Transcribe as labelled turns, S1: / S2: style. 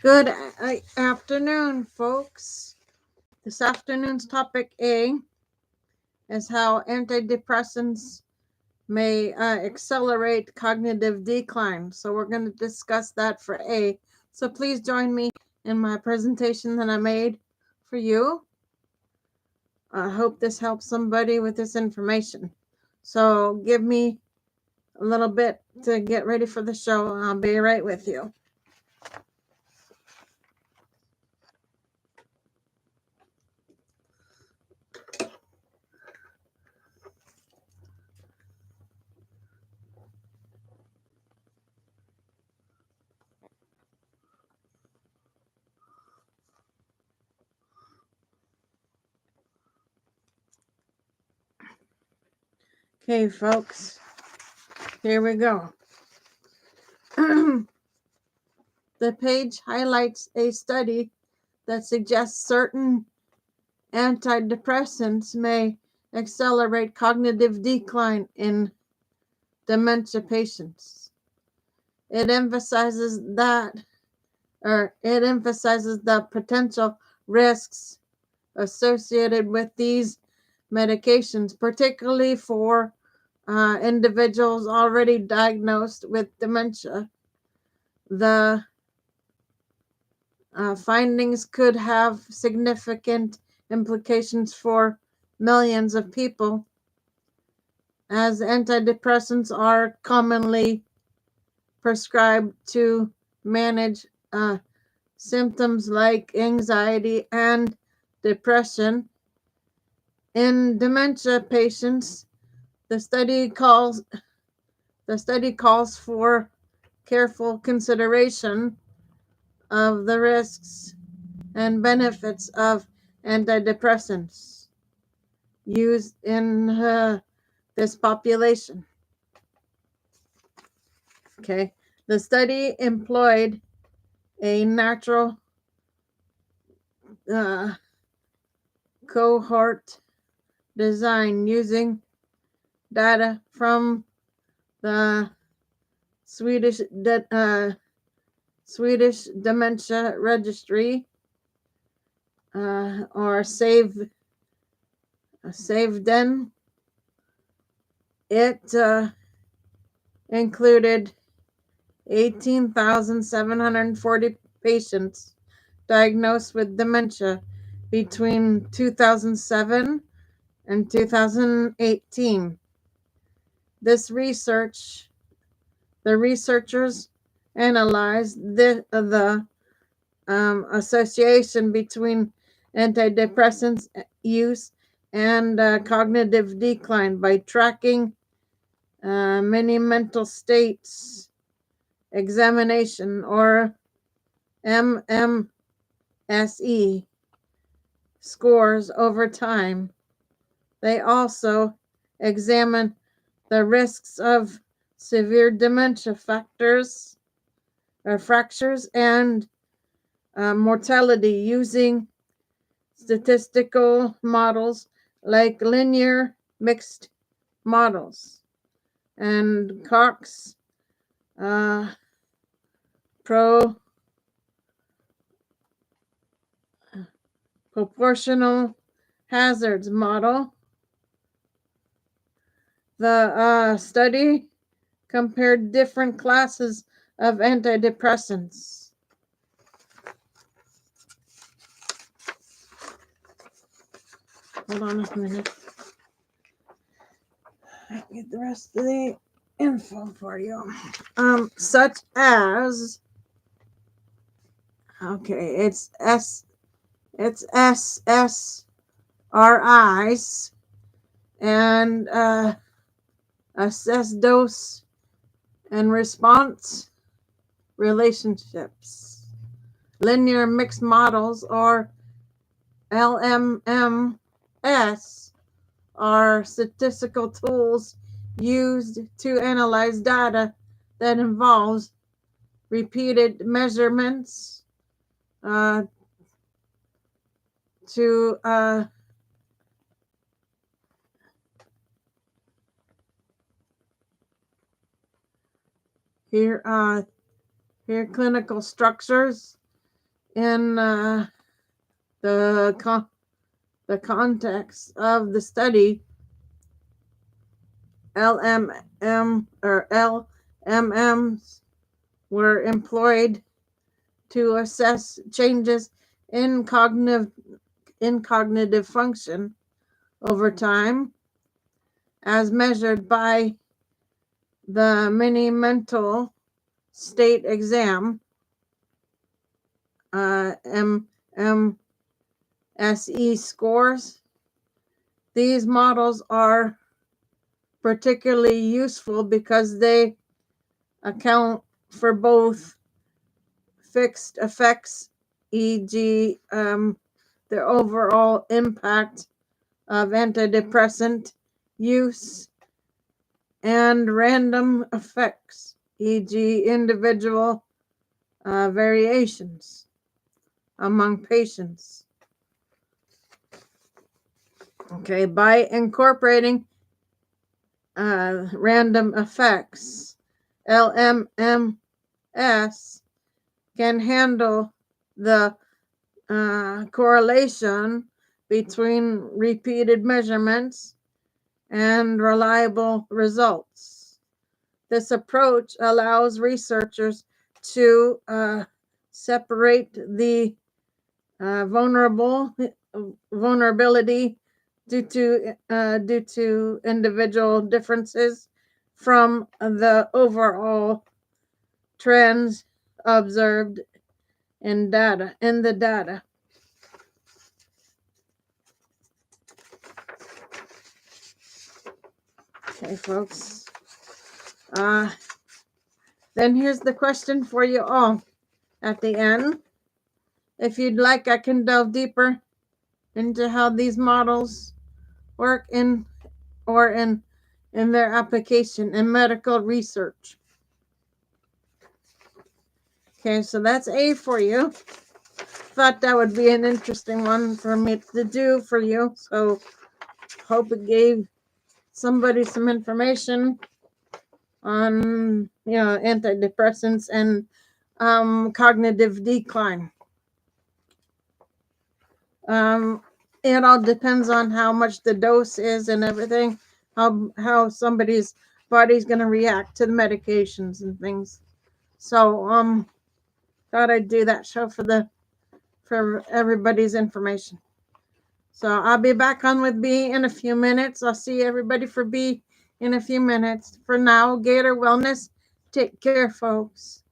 S1: Good afternoon, folks. This afternoon's topic A is how antidepressants may accelerate cognitive decline. So we're going to discuss that for A. So please join me in my presentation that I made for you. I hope this helps somebody with this information. So give me a little bit to get ready for the show. I'll be right with you. Okay, folks, here we go. The page highlights a study that suggests certain antidepressants may accelerate cognitive decline in dementia patients. It emphasizes the potential risks associated with these medications, particularly for individuals already diagnosed with dementia. The findings could have significant implications for millions of people, as antidepressants are commonly prescribed to manage symptoms like anxiety and depression. In dementia patients, the study calls for careful consideration of the risks and benefits of antidepressants used in this population. Okay, the study employed a natural cohort design using data from the Swedish Dementia Registry, or SAVEDEN. It included 18,740 patients diagnosed with dementia between 2007 and 2018. The researchers analyzed the association between antidepressants use and cognitive decline by tracking many mental states examination, or MMSE, scores over time. They also examine the risks of severe dementia fractures and mortality using statistical models like linear mixed models and Cox proportional hazards model. The study compared different classes of antidepressants. Hold on a minute. I get the rest of the info for you. Such as, okay, it's SSRIs and assess dose and response relationships. Linear mixed models, or LMMS, are statistical tools used to analyze data that involves repeated measurements to here clinical structures in the context of the study, LMMs were employed to assess changes in cognitive function over time, as measured by the mini mental state exam, MMSE scores. These models are particularly useful because they account for both fixed effects, e.g., the overall impact of antidepressant use, and random effects, e.g., individual variations among patients. Okay, by incorporating random effects, LMMS can handle the correlation between repeated measurements and reliable results. This approach allows researchers to separate the vulnerability due to individual differences from the overall trends observed in the data. Okay, folks. Then here's the question for you all at the end. If you'd like, I can delve deeper into how these models work in their application in medical research. Okay, so that's A for you. Thought that would be an interesting one for me to do for you. So hope it gave somebody some information on antidepressants and cognitive decline. It all depends on how much the dose is and everything, how somebody's body's going to react to the medications and things. So thought I'd do that show for everybody's information. So I'll be back on with B in a few minutes. I'll see everybody for B in a few minutes. For now, Gator Wellness, take care, folks.